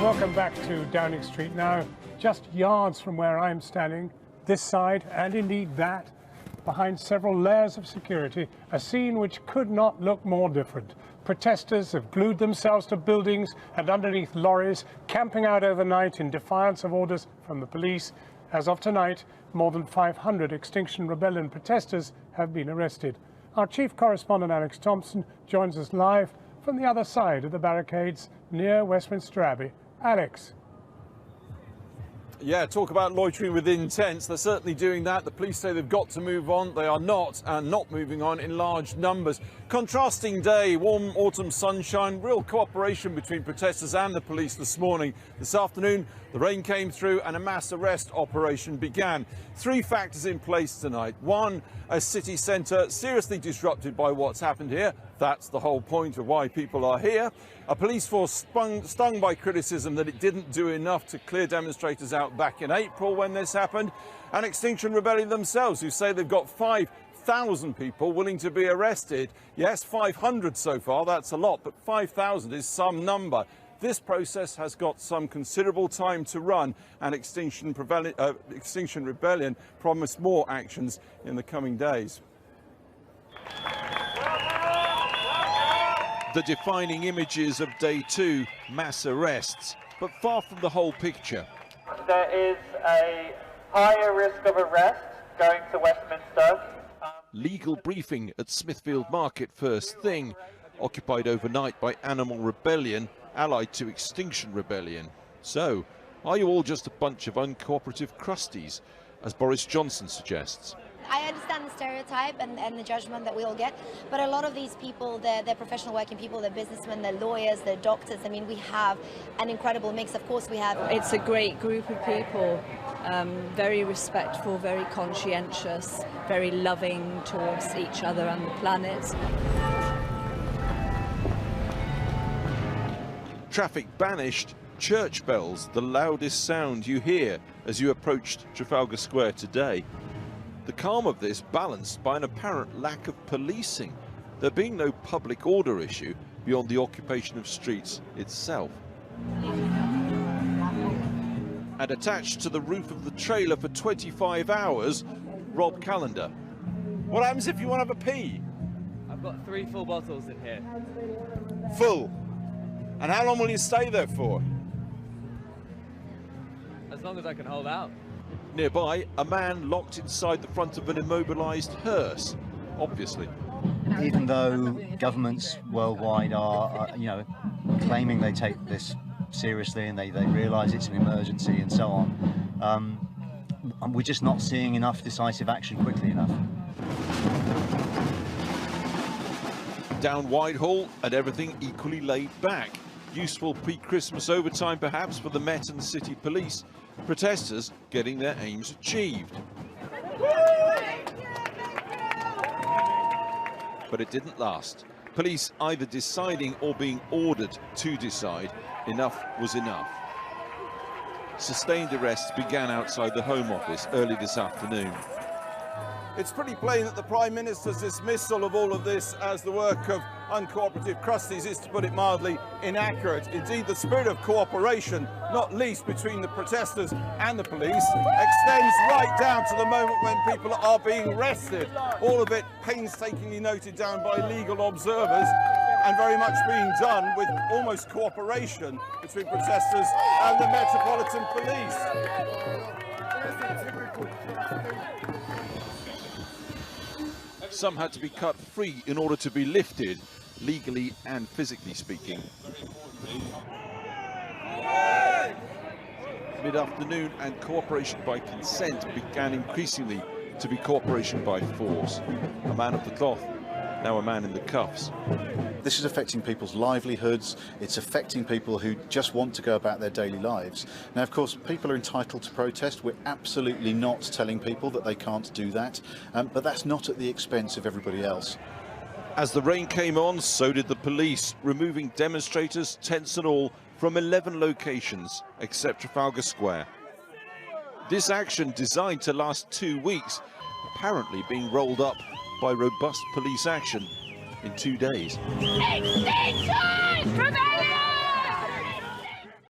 Welcome back to Downing Street. Now, just yards from where I'm standing, this side and indeed that, behind several layers of security, a scene which could not look more different. Protesters have glued themselves to buildings and underneath lorries, camping out overnight in defiance of orders from the police. As of tonight, more than 500 Extinction Rebellion protesters have been arrested. Our chief correspondent, Alex Thompson, joins us live from the other side of the barricades near Westminster Abbey. Alex. Yeah, talk about loitering with intent. They're certainly doing that. The police say they've got to move on. They are not, and not moving on in large numbers. Contrasting day, warm autumn sunshine, real cooperation between protesters and the police this morning. This afternoon, the rain came through and a mass arrest operation began. Three factors in place tonight. One, a city centre seriously disrupted by what's happened here. That's the whole point of why people are here. A police force stung by criticism that it didn't do enough to clear demonstrators out back in April when this happened. And Extinction Rebellion themselves, who say they've got 5,000 people willing to be arrested. Yes, 500 so far, that's a lot, but 5,000 is some number. This process has got some considerable time to run, and Extinction Rebellion promised more actions in the coming days. The defining images of day two, mass arrests, but far from the whole picture. There is a higher risk of arrest going to Westminster. Legal briefing at Smithfield Market first thing, occupied overnight by Animal Rebellion, allied to Extinction Rebellion. So, are you all just a bunch of uncooperative crusties, as Boris Johnson suggests? I understand the stereotype and the judgment that we all get, but a lot of these people, they're professional working people, they're businessmen, they're lawyers, they're doctors. I mean, we have an incredible mix. Of course, we have... It's a great group of people, very respectful, very conscientious, very loving towards each other and the planet. Traffic banished, church bells, the loudest sound you hear as you approached Trafalgar Square today. The calm of this balanced by an apparent lack of policing, there being no public order issue beyond the occupation of streets itself. And attached to the roof of the trailer for 25 hours, Rob Callender. What happens if you want to have a pee? I've got 3 full bottles in here. Full? And how long will you stay there for? As long as I can hold out. Nearby, a man locked inside the front of an immobilised hearse, obviously. Even though governments worldwide are, claiming they take this seriously and they realise it's an emergency and so on, we're just not seeing enough decisive action quickly enough. Down Whitehall, and everything equally laid back. Useful pre-Christmas overtime perhaps for the Met and the City Police. Protesters getting their aims achieved. But it didn't last. Police either deciding or being ordered to decide enough was enough. Sustained arrests began outside the Home Office early this afternoon. It's pretty plain that the Prime Minister's dismissal of all of this as the work of uncooperative crusties is, to put it mildly, inaccurate. Indeed, the spirit of cooperation, not least between the protesters and the police, extends right down to the moment when people are being arrested. All of it painstakingly noted down by legal observers, and very much being done with almost cooperation between protesters and the Metropolitan Police. Some had to be cut free in order to be lifted, legally and physically speaking. Mid-afternoon, and cooperation by consent began increasingly to be cooperation by force. A man of the cloth, now a man in the cuffs. This is affecting people's livelihoods. It's affecting people who just want to go about their daily lives. Now, of course, people are entitled to protest. We're absolutely not telling people that they can't do that, but that's not at the expense of everybody else. As the rain came on, so did the police, removing demonstrators, tents and all, from 11 locations, except Trafalgar Square. This action, designed to last 2 weeks, apparently being rolled up by robust police action in 2 days. Extinction!